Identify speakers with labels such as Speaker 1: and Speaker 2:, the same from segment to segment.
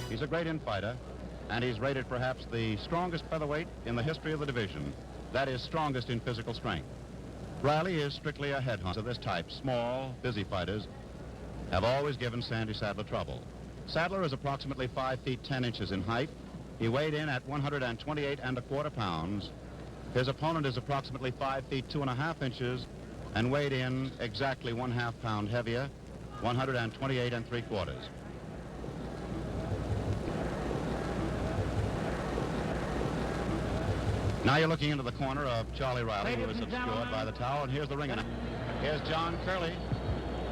Speaker 1: He's a great infighter, and he's rated perhaps the strongest featherweight in the history of the division. That is, strongest in physical strength. Riley is strictly a headhunter of this type. Small, busy fighters have always given Sandy Saddler trouble. Saddler is approximately 5 feet 10 inches in height. He weighed in at 128 1/4 pounds. His opponent is approximately 5 feet 2½ inches and weighed in exactly 1/2 pound heavier, 128 3/4. Now you're looking into the corner of Charley Riley, who is obscured by the towel, and here's the ring announcer. Here's John Curley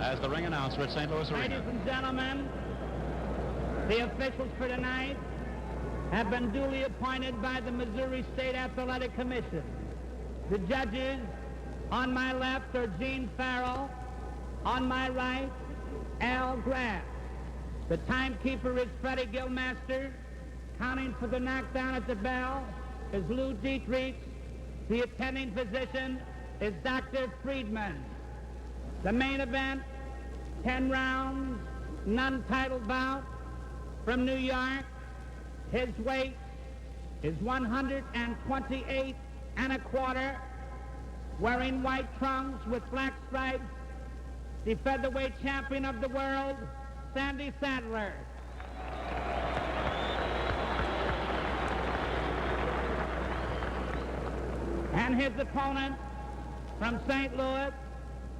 Speaker 1: as the ring announcer at St. Louis Arena.
Speaker 2: Ladies and gentlemen, the officials for tonight have been duly appointed by the Missouri State Athletic Commission. The judges on my left are Gene Farrell, on my right, Al Graff. The timekeeper is Freddie Gilmaster. Counting for the knockdown at the bell is Lou Dietrich. The attending physician is Dr. Friedman. The main event, 10 rounds, non-title bout from New York. His weight is 128 1/4, wearing white trunks with black stripes, the featherweight champion of the world, Sandy Saddler. And his opponent from St. Louis,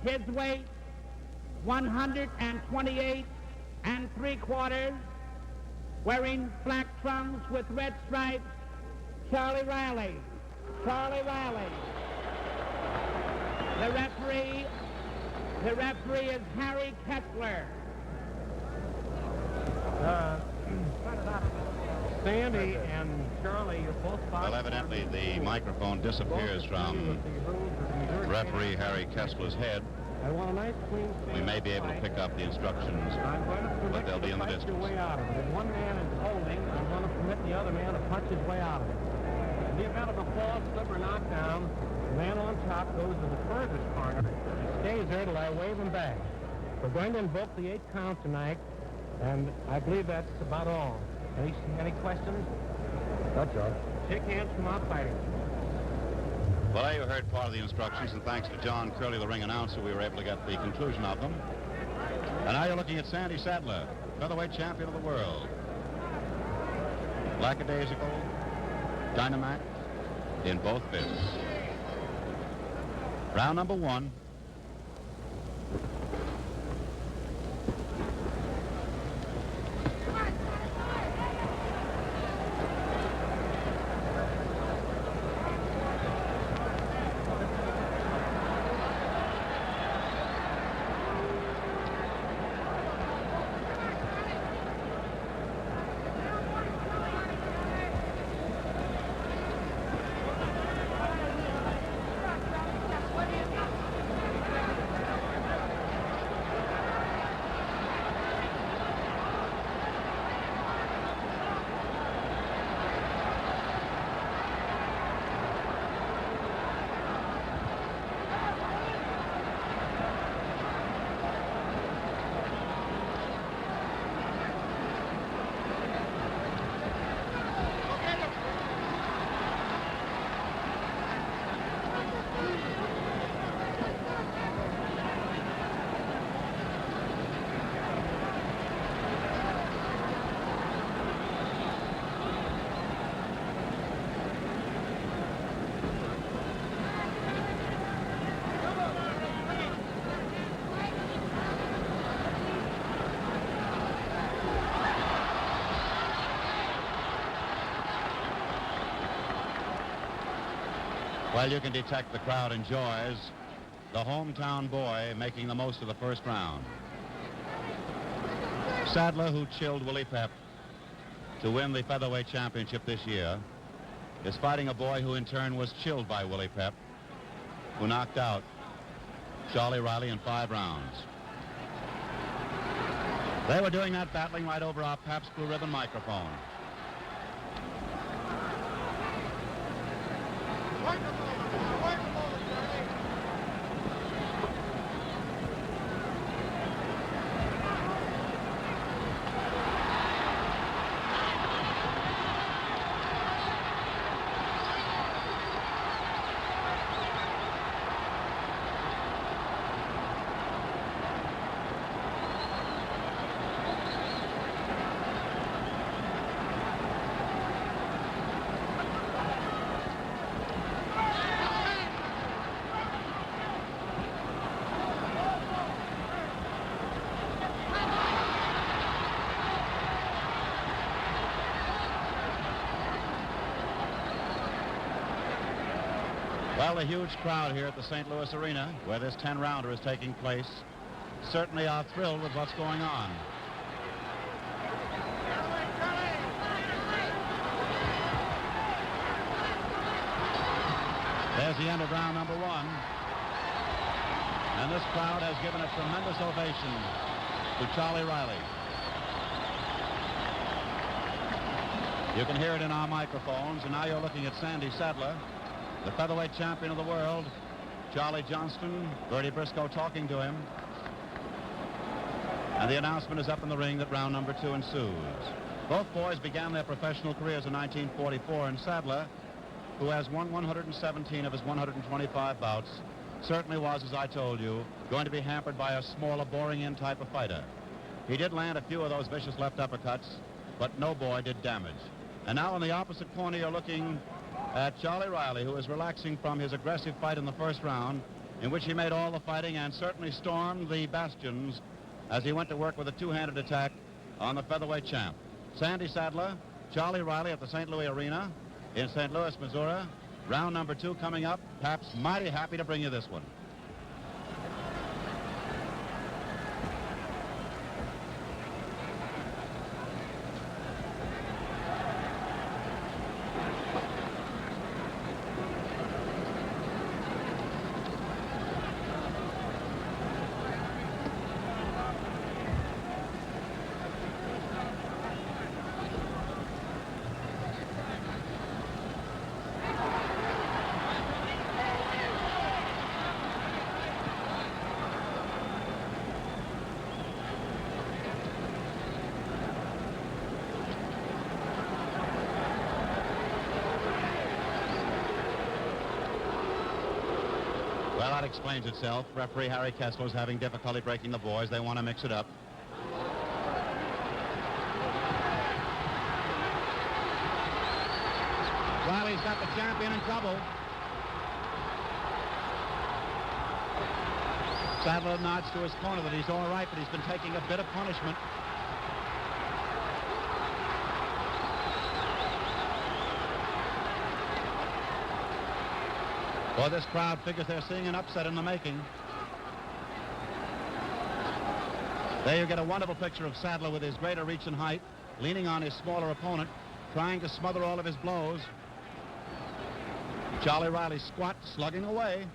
Speaker 2: his weight 128 3/4, wearing black trunks with red stripes, Charley Riley. Charley Riley. The referee is Harry Kessler.
Speaker 3: Sandy and Charlie, you're both
Speaker 1: Well, evidently the microphone disappears from referee Harry Kessler's head.
Speaker 3: I want a nice clean
Speaker 1: We may be able to pick up the instructions, but they'll be in the distance.
Speaker 3: way out of it. If one man is holding, I'm going to permit the other man to punch his way out of it. In the event of a fall, slip, or knockdown, the man on top goes to the furthest corner and stays there till I wave him back. We're going to invoke the 8th count tonight, and I believe that's about all. Any questions?
Speaker 4: That's all.
Speaker 3: Shake hands from our fighters.
Speaker 1: Well, there you heard part of the instructions, and thanks to John Curley, the ring announcer, we were able to get the conclusion of them. And now you're looking at Sandy Saddler, featherweight champion of the world. Lackadaisical, dynamite in both fists. Round number 1. Well, you can detect the crowd enjoys the hometown boy making the most of the first round. Saddler, who chilled Willie Pep to win the featherweight championship this year, is fighting a boy who in turn was chilled by Willie Pep, who knocked out Charley Riley in 5 rounds. They were doing that battling right over our Pabst Blue Ribbon microphone. Well, a huge crowd here at the St. Louis Arena, where this 10-rounder is taking place, certainly are thrilled with what's going on. There's the end of round number 1. And this crowd has given a tremendous ovation to Charley Riley. You can hear it in our microphones, and now you're looking at Sandy Saddler, the featherweight champion of the world. Charlie Johnston, Bertie Briscoe talking to him. And the announcement is up in the ring that round number 2 ensues. Both boys began their professional careers in 1944, and Saddler, who has won 117 of his 125 bouts, certainly was, as I told you, going to be hampered by a smaller, boring-in type of fighter. He did land a few of those vicious left uppercuts, but no boy did damage. And now in the opposite corner, you're looking at Charley Riley, who is relaxing from his aggressive fight in the first round, in which he made all the fighting and certainly stormed the bastions as he went to work with a two-handed attack on the featherweight champ. Sandy Saddler, Charley Riley at the St. Louis Arena in St. Louis, Missouri. Round number 2 coming up. Perhaps mighty happy to bring you this one. Well, that explains itself. Referee Harry Kessler's having difficulty breaking the boys. They want to mix it up. Riley's got the champion in trouble. Saddler nods to his corner that he's all right, but he's been taking a bit of punishment. Boy, this crowd figures they're seeing an upset in the making. There you get a wonderful picture of Saddler with his greater reach and height, leaning on his smaller opponent, trying to smother all of his blows. Charley Riley squat, slugging away.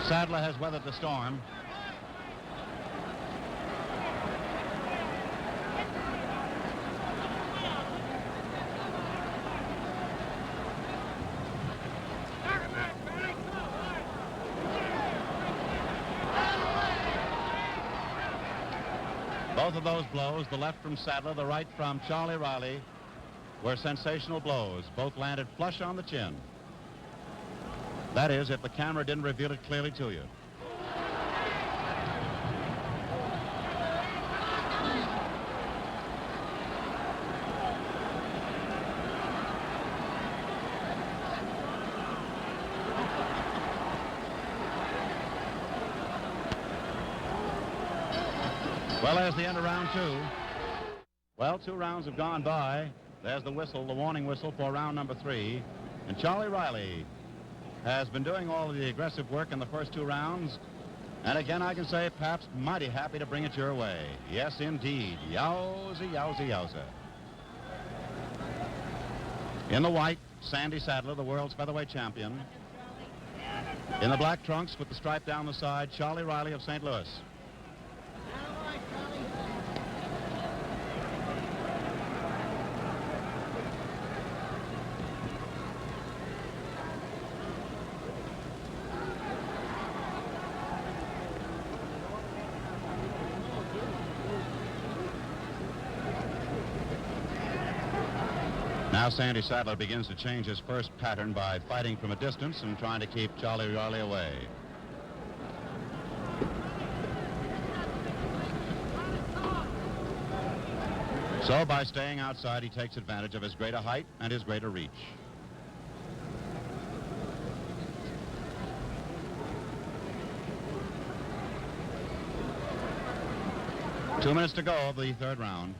Speaker 1: Saddler has weathered the storm. Both of those blows, the left from Saddler, the right from Charley Riley, were sensational blows. Both landed flush on the chin. That is, if the camera didn't reveal it clearly to you. Well, there's the end of round 2. Well, 2 rounds have gone by. There's the whistle, the warning whistle for round number 3. And Charley Riley has been doing all of the aggressive work in the first 2 rounds. And again, I can say, perhaps mighty happy to bring it your way. Yes, indeed. Yowza, yowza, yowza. In the white, Sandy Saddler, the world's featherweight champion. In the black trunks with the stripe down the side, Charley Riley of St. Louis. Now Sandy Saddler begins to change his first pattern by fighting from a distance and trying to keep Charley Riley away. So by staying outside, he takes advantage of his greater height and his greater reach. Two minutes to go of the third round.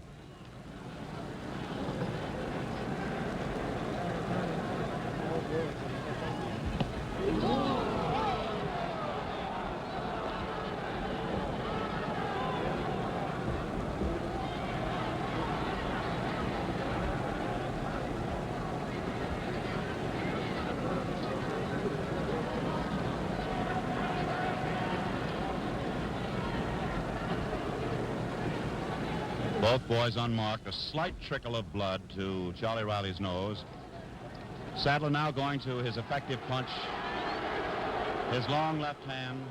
Speaker 1: Both boys unmarked. A slight trickle of blood to Charley Riley's nose. Saddler now going to his effective punch. His long left hand.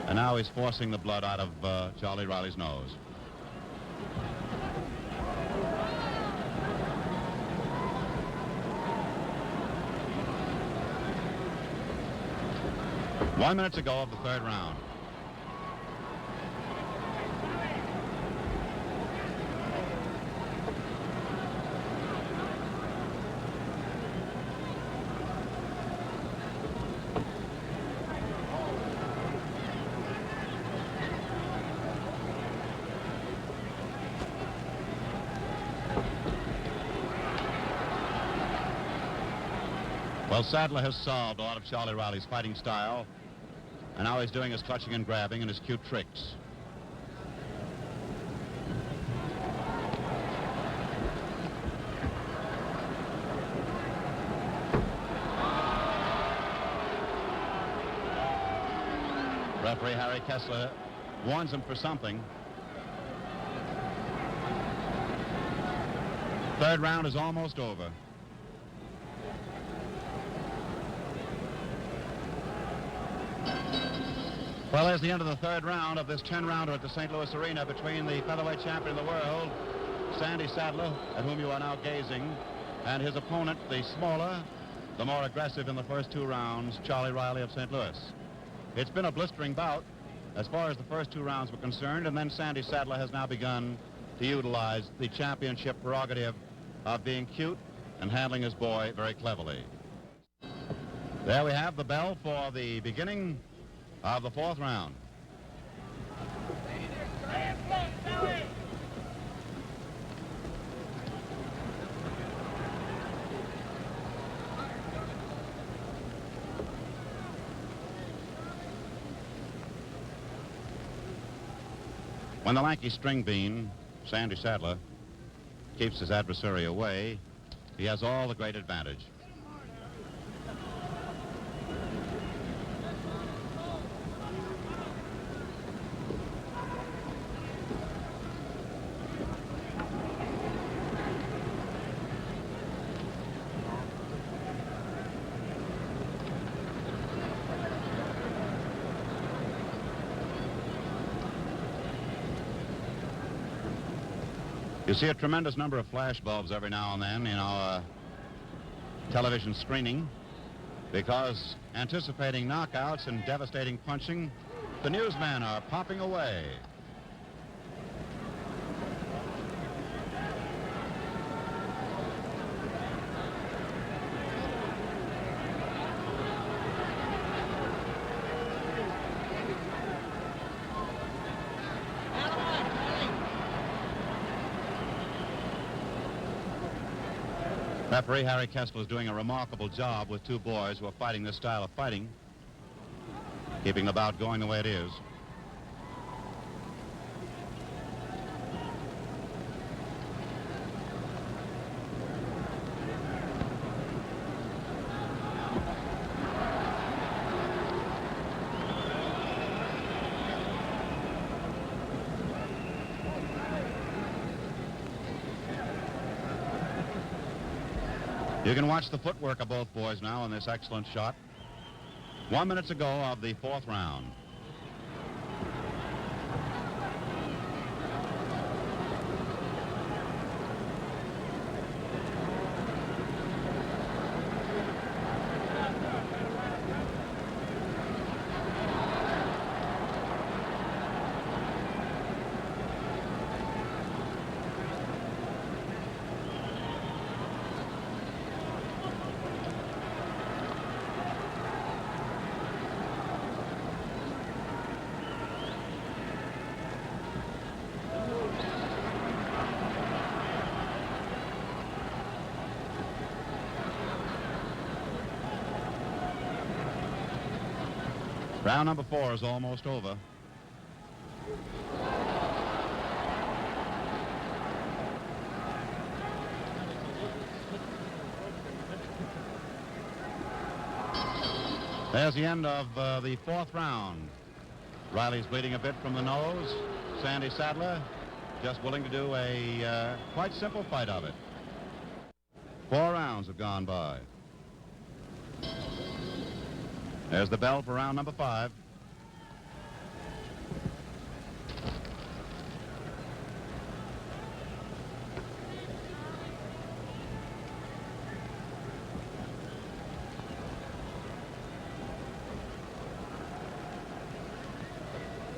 Speaker 1: And now he's forcing the blood out of Charley Riley's nose. One minute to go of the third round. Well, Saddler has solved a lot of Charley Riley's fighting style, and now he's doing his clutching and grabbing and his cute tricks. Referee Harry Kessler warns him for something. Third round is almost over. Well, there's the end of the third round of this 10-rounder at the St. Louis Arena between the featherweight champion of the world, Sandy Saddler, at whom you are now gazing, and his opponent, the smaller, the more aggressive in the first two rounds, Charley Riley of St. Louis. It's been a blistering bout as far as the first two rounds were concerned, and then Sandy Saddler has now begun to utilize the championship prerogative of being cute and handling his boy very cleverly. There we have the bell for the beginning of the fourth round. When the lanky string bean, Sandy Saddler, keeps his adversary away, he has all the great advantage. You see a tremendous number of flash bulbs every now and then in our television screening because anticipating knockouts and devastating punching, the newsmen are popping away. Referee Harry Kessler is doing a remarkable job with two boys who are fighting this style of fighting, keeping the bout going the way it is. You can watch the footwork of both boys now in this excellent shot. 1 minute to go of the fourth round. Round number 4 is almost over. There's the end of the 4th round. Riley's bleeding a bit from the nose. Sandy Saddler just willing to do a quite simple fight of it. 4 rounds have gone by. There's the bell for round number 5.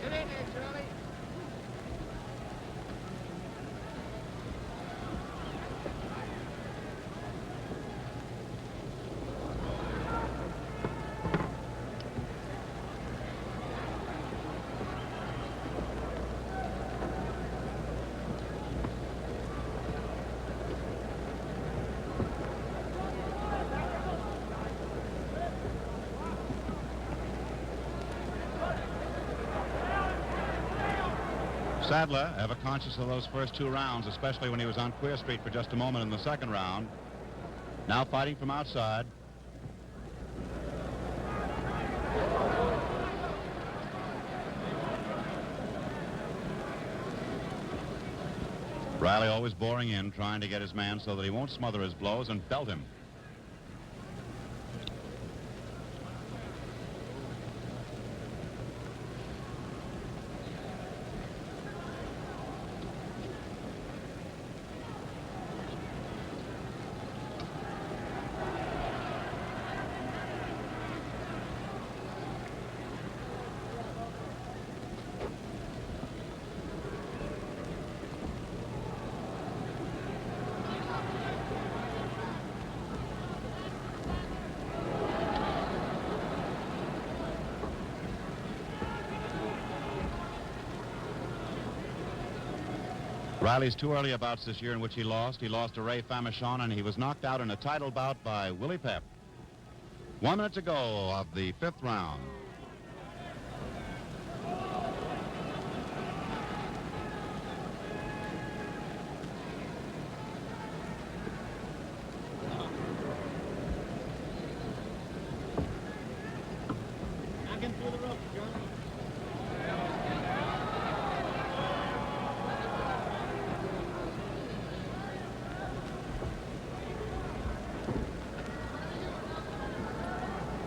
Speaker 3: Get in there, Charlie.
Speaker 1: Saddler, ever conscious of those first 2 rounds, especially when he was on Queer Street for just a moment in the 2nd round. Now fighting from outside. Riley always boring in, trying to get his man so that he won't smother his blows and belt him. Riley's 2 earlier bouts this year in which he lost. He lost to Ray Famechon, and he was knocked out in a title bout by Willie Pep. 1 minute to go of the 5th round.
Speaker 3: Knock him through the ropes, Charlie.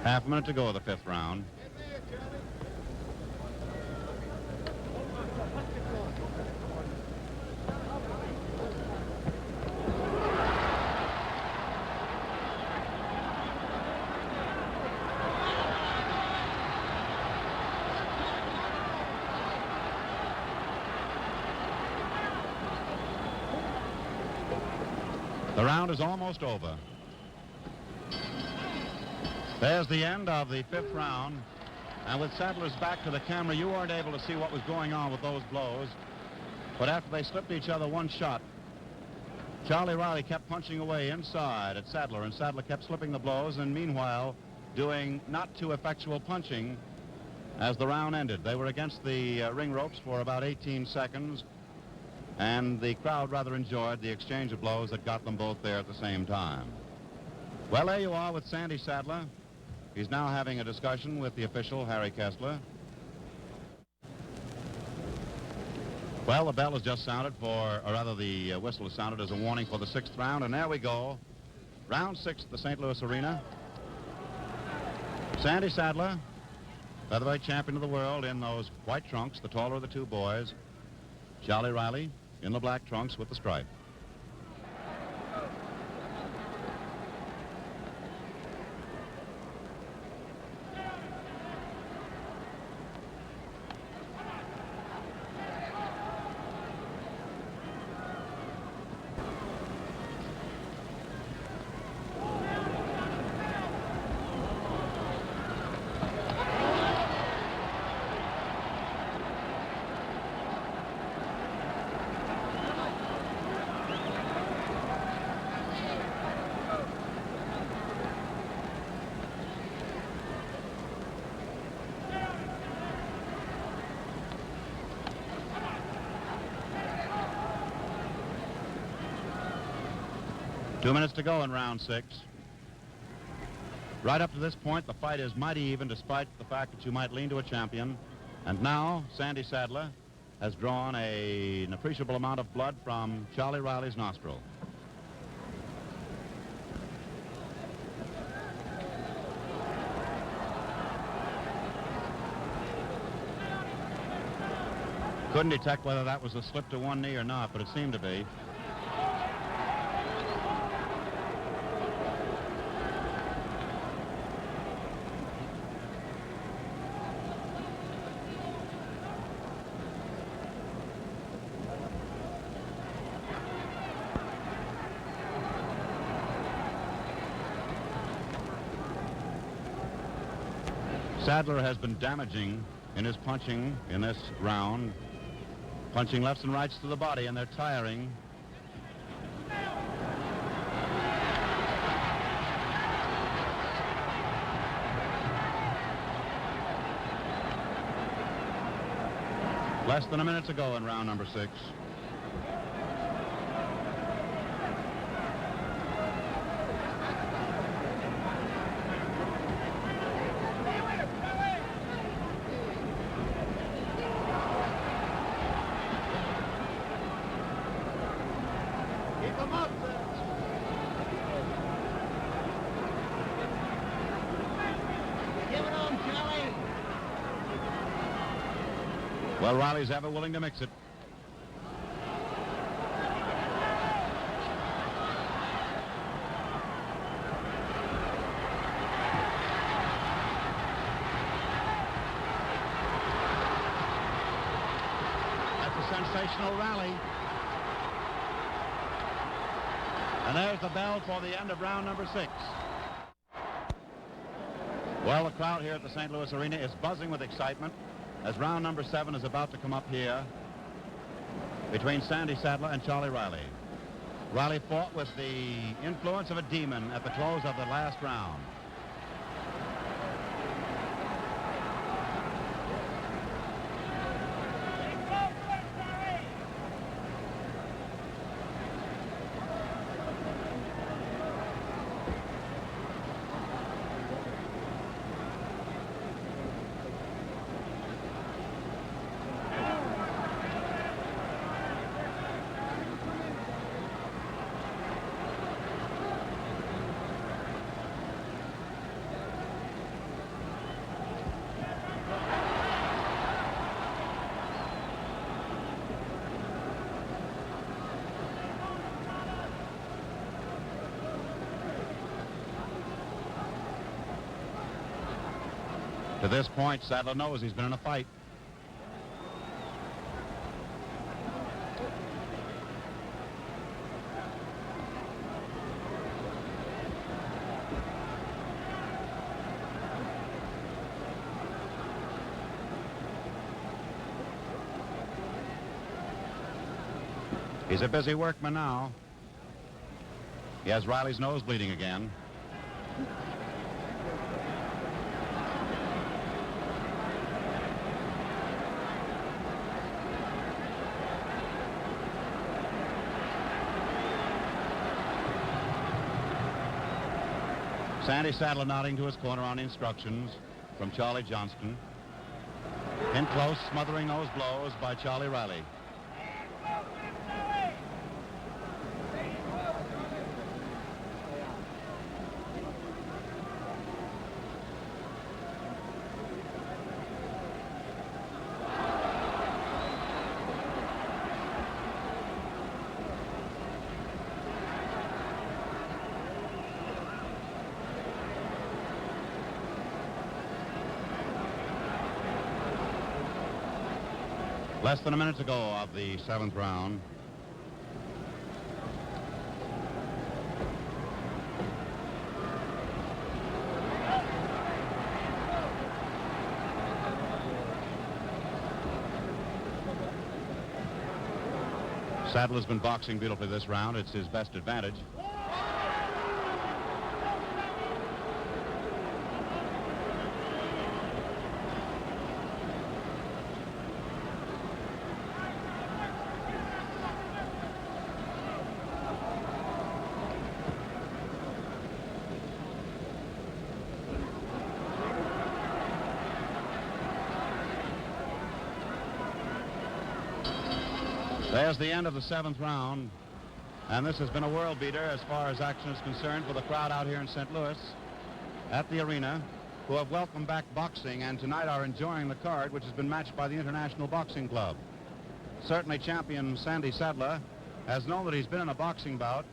Speaker 1: Half a minute to go of the 5th round. The round is almost over. There's the end of the 5th round. And with Saddler's back to the camera, you weren't able to see what was going on with those blows. But after they slipped each other 1 shot, Charley Riley kept punching away inside at Saddler, and Saddler kept slipping the blows, and meanwhile doing not too effectual punching as the round ended. They were against the ring ropes for about 18 seconds, and the crowd rather enjoyed the exchange of blows that got them both there at the same time. Well, there you are with Sandy Saddler. He's now having a discussion with the official, Harry Kessler. Well, the bell has just sounded for, or rather the whistle has sounded as a warning for the 6th round, and there we go. Round 6 at the St. Louis Arena. Sandy Saddler, featherweight champion of the world in those white trunks, the taller of the 2 boys. Charley Riley in the black trunks with the stripe. 2 minutes to go in round 6. Right up to this point, the fight is mighty even, despite the fact that you might lean to a champion. And now, Sandy Saddler has drawn an appreciable amount of blood from Charley Riley's nostril. Couldn't detect whether that was a slip to one knee or not, but it seemed to be. Saddler has been damaging in his punching in this round, punching lefts and rights to the body, and they're tiring. Less than a minute to go in round number 6. Well, Riley's ever willing to mix it. That's a sensational rally. And there's the bell for the end of round number 6. Well, the crowd here at the St. Louis Arena is buzzing with excitement as round number 7 is about to come up here between Sandy Saddler and Charley Riley. Riley fought with the influence of a demon at the close of the last round. To this point, Saddler knows he's been in a fight. He's a busy workman now. He has Riley's nose bleeding again. Sandy Saddler nodding to his corner on instructions from Charlie Johnston. In close, smothering those blows by Charley Riley. Less than a minute to go of the 7th round. Saddler's been boxing beautifully this round. It's his best advantage. There's the end of the 7th round, and this has been a world beater as far as action is concerned for the crowd out here in St. Louis at the arena, who have welcomed back boxing and tonight are enjoying the card, which has been matched by the International Boxing Club. Certainly champion Sandy Saddler has known that he's been in a boxing bout,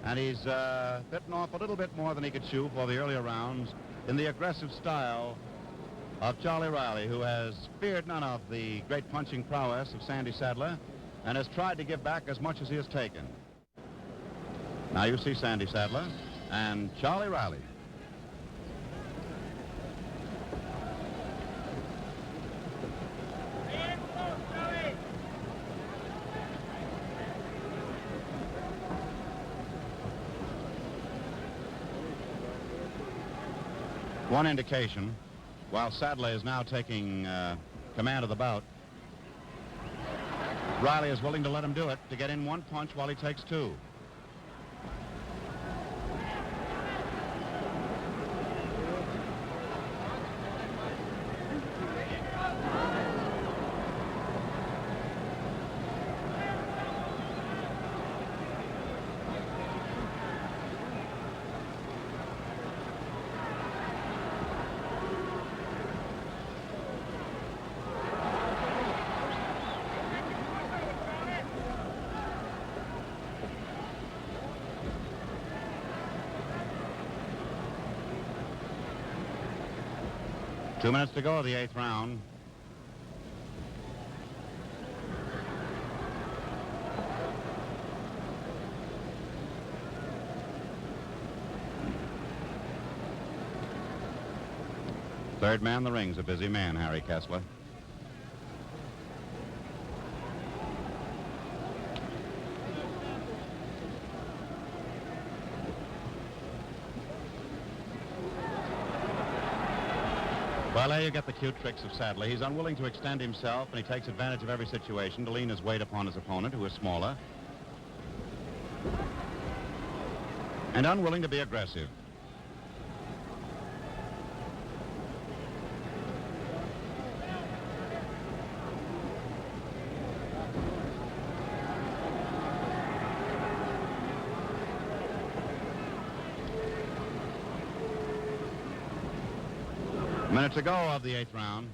Speaker 1: and he's bitten off a little bit more than he could chew for the earlier rounds in the aggressive style of Charley Riley, who has feared none of the great punching prowess of Sandy Saddler and has tried to give back as much as he has taken. Now you see Sandy Saddler and Charley Riley. One indication, while Saddler is now taking command of the bout, Riley is willing to let him do it to get in one punch while he takes two. Two minutes to go of the 8th round. Third man in the ring's a busy man, Harry Kessler. Well, there you get the cute tricks of Saddler. He's unwilling to extend himself, and he takes advantage of every situation to lean his weight upon his opponent, who is smaller, and unwilling to be aggressive. Minute to go of the 8th round.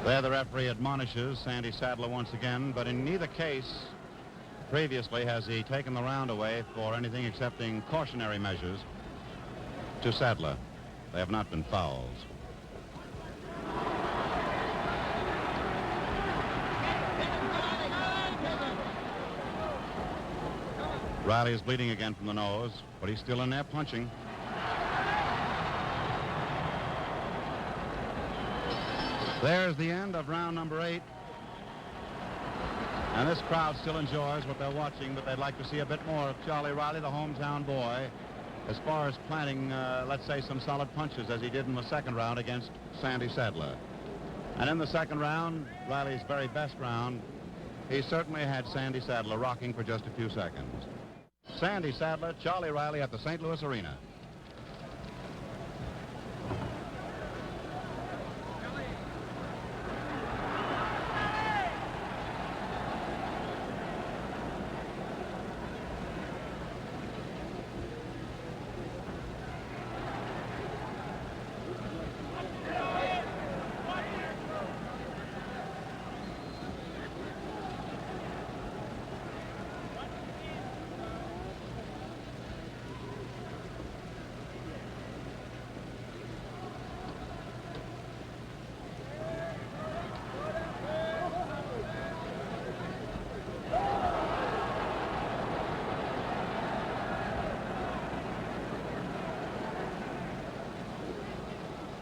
Speaker 1: There the referee admonishes Sandy Saddler once again, but in neither case previously has he taken the round away for anything excepting cautionary measures to Saddler. They have not been fouls. Riley is bleeding again from the nose, but he's still in there punching. There's the end of round number 8. And this crowd still enjoys what they're watching, but they'd like to see a bit more of Charley Riley, the hometown boy, as far as planting, let's say, some solid punches as he did in the 2nd round against Sandy Saddler. And in the 2nd round, Riley's very best round, he certainly had Sandy Saddler rocking for just a few seconds. Sandy Saddler, Charley Riley at the St. Louis Arena.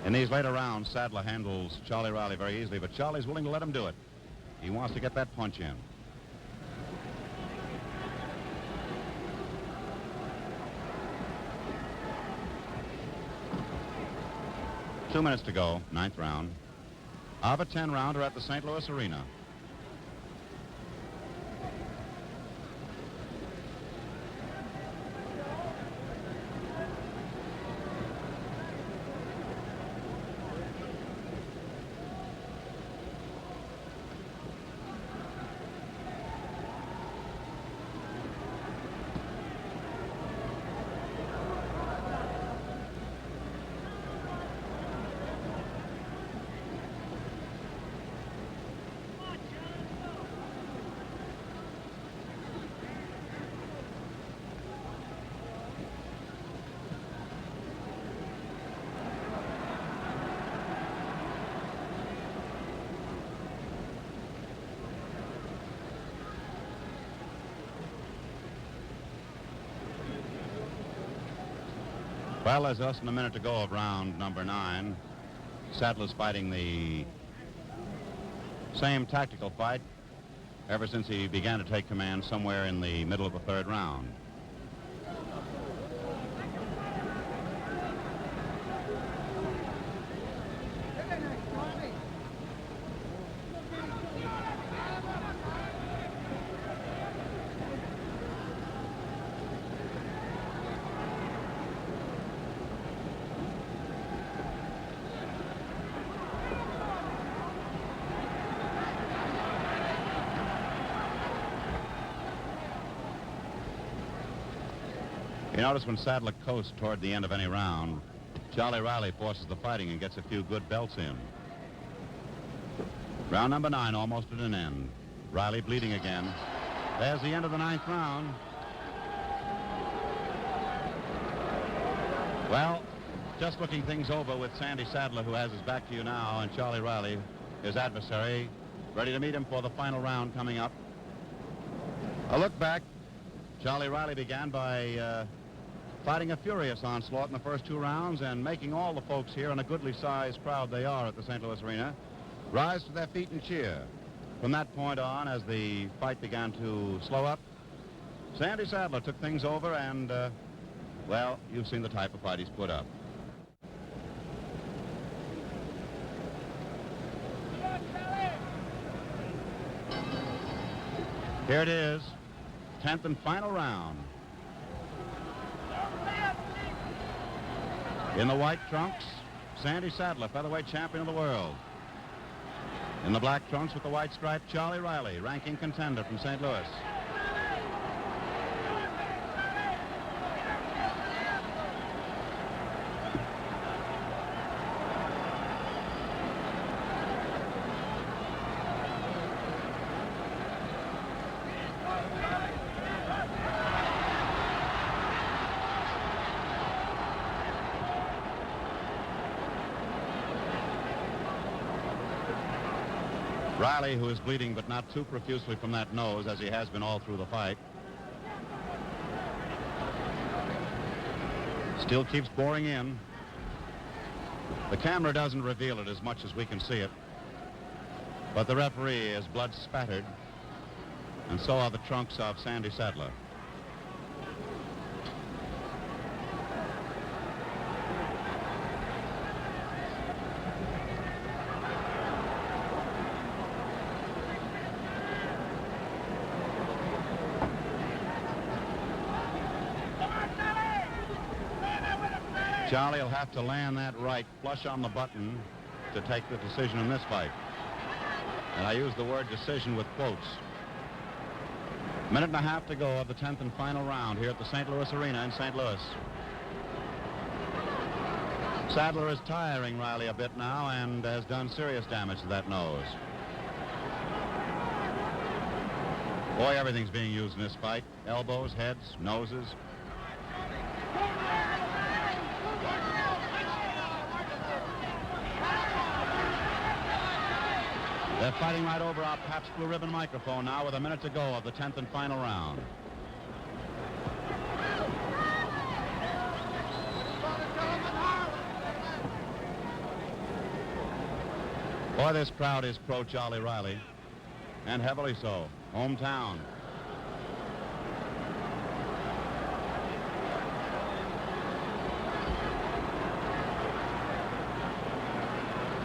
Speaker 1: In these later rounds, Saddler handles Charley Riley very easily, but Charley's willing to let him do it. He wants to get that punch in. 2 minutes to go, 9th round. Of a 10-rounder at the St. Louis Arena. Well, there's less than a minute to go of round number 9. Saddler's fighting the same tactical fight ever since he began to take command somewhere in the middle of the 3rd round. You notice when Saddler coasts toward the end of any round, Charley Riley forces the fighting and gets a few good belts in. Round number 9 almost at an end. Riley bleeding again. There's the end of the 9th round. Well, just looking things over with Sandy Saddler, who has his back to you now, and Charley Riley, his adversary, ready to meet him for the final round coming up. A look back. Charley Riley began by fighting a furious onslaught in the first 2 rounds and making all the folks here, and a goodly-sized crowd they are at the St. Louis Arena, rise to their feet and cheer. From that point on, as the fight began to slow up, Sandy Saddler took things over and, well, you've seen the type of fight he's put up. Here it is, 10th and final round. In the white trunks, Sandy Saddler, featherweight champion of the world. In the black trunks with the white stripe, Charley Riley, ranking contender from St. Louis. Riley, who is bleeding but not too profusely from that nose, as he has been all through the fight, still keeps boring in. The camera doesn't reveal it as much as we can see it, but the referee is blood spattered, and so are the trunks of Sandy Saddler. Charley will have to land that right flush on the button to take the decision in this fight. And I use the word decision with quotes. Minute and a half to go of the 10th and final round here at the St. Louis Arena in St. Louis. Saddler is tiring Riley a bit now and has done serious damage to that nose. Boy, everything's being used in this fight. Elbows, heads, noses. They're fighting right over our Pabst Blue Ribbon microphone now with a minute to go of the 10th and final round. Boy, this crowd is pro Charley Riley, and heavily so. Hometown.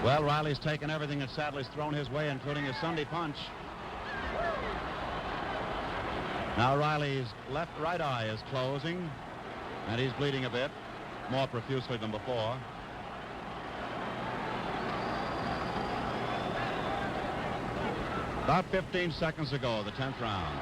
Speaker 1: Well, Riley's taken everything that Saddler's thrown his way, including his Sunday punch. Now Riley's right eye is closing, and he's bleeding a bit, more profusely than before. About 15 seconds ago, the 10th round.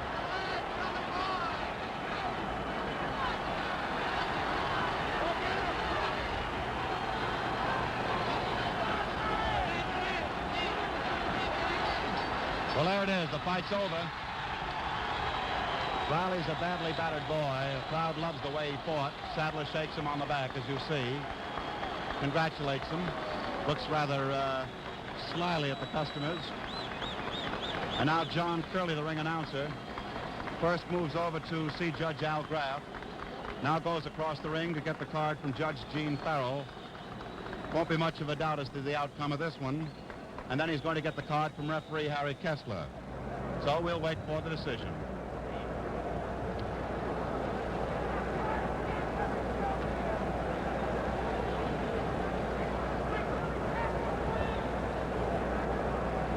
Speaker 1: Well, there it is. The fight's over. Riley's a badly battered boy. The crowd loves the way he fought. Saddler shakes him on the back, as you see. Congratulates him. Looks rather slyly at the customers. And now John Curley, the ring announcer, first moves over to see Judge Al Graff. Now goes across the ring to get the card from Judge Gene Farrell. Won't be much of a doubt as to the outcome of this one. And then he's going to get the card from referee Harry Kessler. So we'll wait for the decision.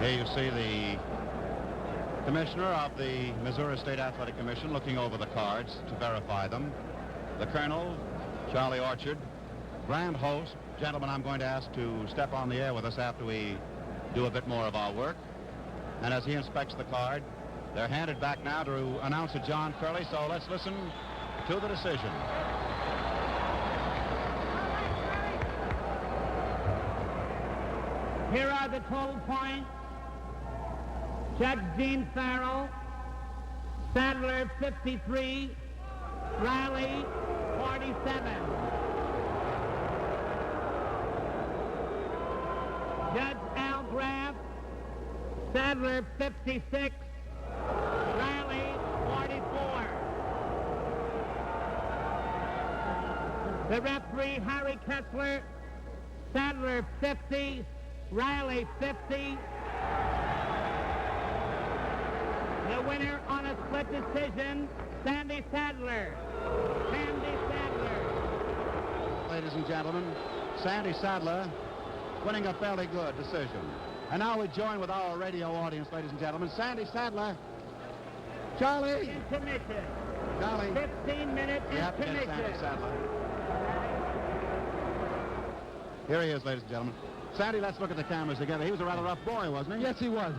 Speaker 1: Here you see the commissioner of the Missouri State Athletic Commission looking over the cards to verify them. The colonel, Charlie Orchard, grand host, gentlemen I'm going to ask to step on the air with us after we do a bit more of our work. And as he inspects the card, they're handed back now to announcer John Curley, so let's listen to the decision.
Speaker 2: Here are the total points. Judge Gene Farrell, Saddler 53, Riley 47. Judge Al Graff, Saddler 56, Riley 44. The referee Harry Kessler, Saddler 50, Riley 50. The winner on a split decision, Sandy Saddler. Sandy Saddler.
Speaker 1: Ladies and gentlemen, Sandy Saddler winning a fairly good decision. And now we join with our radio audience, ladies and gentlemen. Sandy Saddler. Charlie.
Speaker 2: Intermission.
Speaker 1: Charlie.
Speaker 2: 15-minute intermission.
Speaker 1: Sandy Saddler. Here he is, ladies and gentlemen. Sandy, let's look at the cameras together. He was a rather rough boy, wasn't he?
Speaker 4: Yes, he was.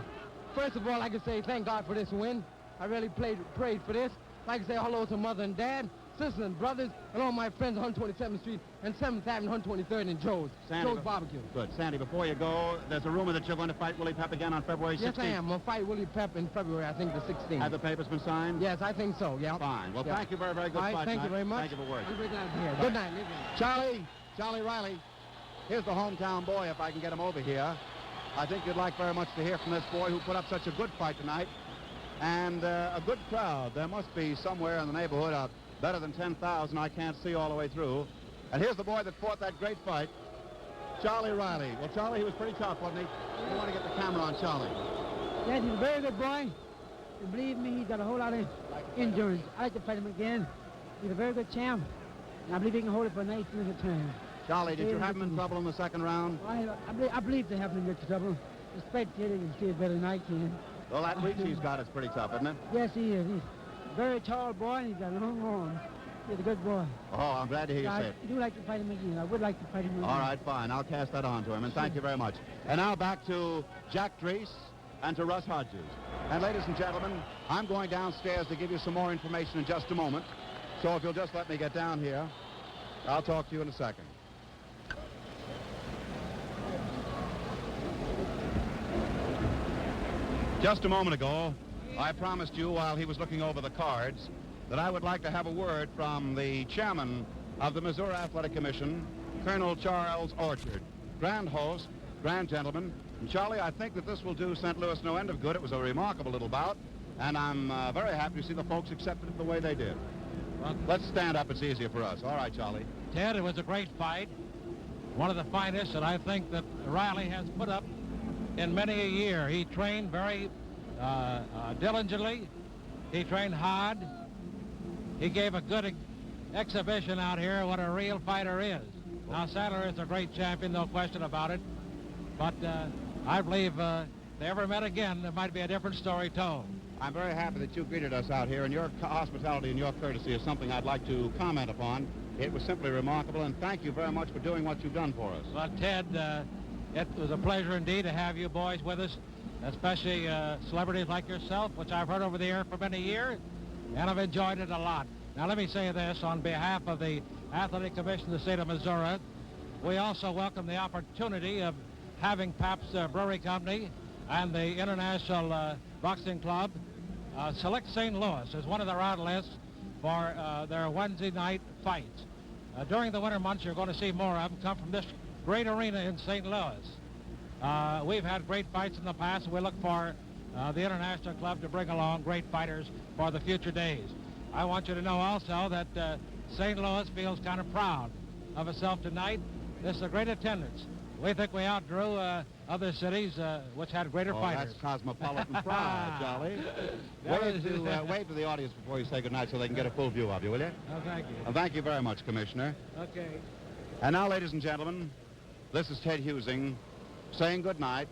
Speaker 4: First of all, I can say thank God for this win. I really prayed for this. Like I say hello to mother and dad, sisters and brothers, and all my friends on 127th Street and 7th Avenue, 123rd and Joe's. Joe's Barbecue.
Speaker 1: Good. Sandy, before you go, there's a rumor that you're going to fight Willie Pep again on February 16th.
Speaker 4: Yes, I am. I'm going to fight Willie Pep in February, I think, the 16th.
Speaker 1: Have the papers been signed?
Speaker 4: Yes, I think so, yeah.
Speaker 1: Fine. Well,
Speaker 4: yeah.
Speaker 1: Thank you very, very good
Speaker 4: all right,
Speaker 1: fight
Speaker 4: thank
Speaker 1: tonight.
Speaker 4: you very much.
Speaker 1: Thank you for working.
Speaker 4: I'm glad to be here. Good night.
Speaker 1: Charlie Riley. Here's the hometown boy, if I can get him over here. I think you'd like very much to hear from this boy who put up such a good fight tonight. And a good crowd. There must be somewhere in the neighborhood of better than 10,000. I can't see all the way through. And here's the boy that fought that great fight, Charley Riley. Well, Charlie, he was pretty tough, wasn't he? You want to get the camera on Charlie.
Speaker 5: Yes, he's a very good boy. And believe me, he's got a whole lot of endurance. I like to fight him again. He's a very good champ. And I believe he can hold it for a nice minute turn.
Speaker 1: Charlie, did you have him in trouble in the second round?
Speaker 5: I believe they have him in trouble. The spectator can see it better than I can.
Speaker 1: Well, that reach he's got is pretty tough, isn't it?
Speaker 5: Yes, he is. He's a very tall boy, and he's got long arms. He's a good boy.
Speaker 1: Oh, I'm glad to hear you say it.
Speaker 5: I do like to fight him again. I would like to fight him again.
Speaker 1: All right, fine. I'll cast that on to him, and thank you very much. And now back to Jack Drees and to Russ Hodges. And ladies and gentlemen, I'm going downstairs to give you some more information in just a moment. So if you'll just let me get down here, I'll talk to you in a second. Just a moment ago, I promised you while he was looking over the cards that I would like to have a word from the chairman of the Missouri Athletic Commission, Colonel Charles Orchard. Grand host, grand gentleman. And Charlie, I think that this will do St. Louis no end of good. It was a remarkable little bout, and I'm very happy to see the folks accepted it the way they did. Well, let's stand up. It's easier for us. All right, Charlie.
Speaker 3: Ted, it was a great fight. One of the finest that I think that Riley has put up in many a year. He trained very diligently. He trained hard. He gave a good exhibition out here what a real fighter is. Now, Saddler is a great champion, no question about it.
Speaker 6: But I believe if they ever met again, there might be a different story told.
Speaker 1: I'm very happy that you greeted us out here, and your hospitality and your courtesy is something I'd like to comment upon. It was simply remarkable, and thank you very much for doing what you've done for us.
Speaker 6: Well, Ted, it was a pleasure indeed to have you boys with us, especially celebrities like yourself, which I've heard over the air for many years, and I've enjoyed it a lot. Now, let me say this on behalf of the Athletic Commission of the state of Missouri. We also welcome the opportunity of having Pabst Brewery Company and the International Boxing Club select St. Louis as one of their outlets for their Wednesday night fights. During the winter months, you're going to see more of them come from this great arena in St. Louis. We've had great fights in the past, and we look for the International Club to bring along great fighters for the future days. I want you to know also that St. Louis feels kind of proud of itself tonight. This is a great attendance. We think we outdrew other cities which had greater fighters.
Speaker 1: That's cosmopolitan pride, Charlie. Wave to the audience before you say goodnight so they can get a full view of you, will you?
Speaker 6: Oh, thank you.
Speaker 1: Thank you very much, Commissioner.
Speaker 6: Okay.
Speaker 1: And now, ladies and gentlemen, this is Ted Husing saying goodnight